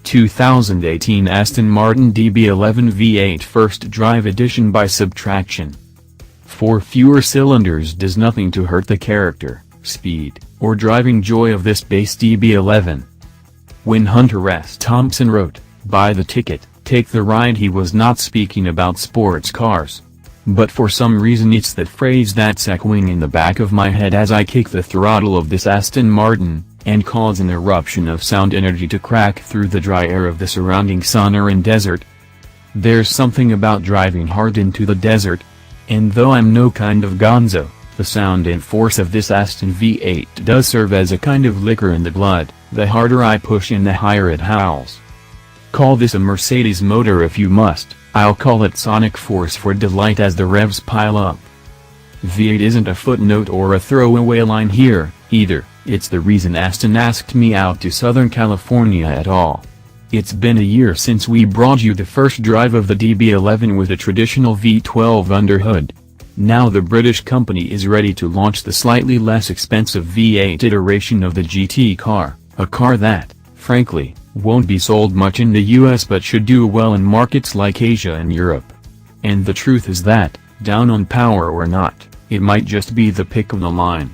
2018 Aston Martin DB11 V8 First Drive Edition by Subtraction. 4 fewer cylinders does nothing to hurt the character, speed, or driving joy of this base DB11. When Hunter S. Thompson wrote, "Buy the ticket, take the ride," he was not speaking about sports cars. But for some reason it's that phrase that's echoing in the back of my head as I kick the throttle of this Aston Martin, and cause an eruption of sound energy to crack through the dry air of the surrounding Sonoran Desert. There's something about driving hard into the desert, and though I'm no kind of gonzo, the sound and force of this Aston V8 does serve as a kind of liquor in the blood. The harder I push in, the higher it howls. Call this a Mercedes motor if you must, I'll call it sonic force for delight as the revs pile up. V8 isn't a footnote or a throwaway line here, either. It's the reason Aston asked me out to Southern California at all. It's been a year since we brought you the first drive of the DB11 with a traditional V12 underhood. Now the British company is ready to launch the slightly less expensive V8 iteration of the GT car, a car that, frankly, won't be sold much in the US but should do well in markets like Asia and Europe. And the truth is that, down on power or not, it might just be the pick of the line.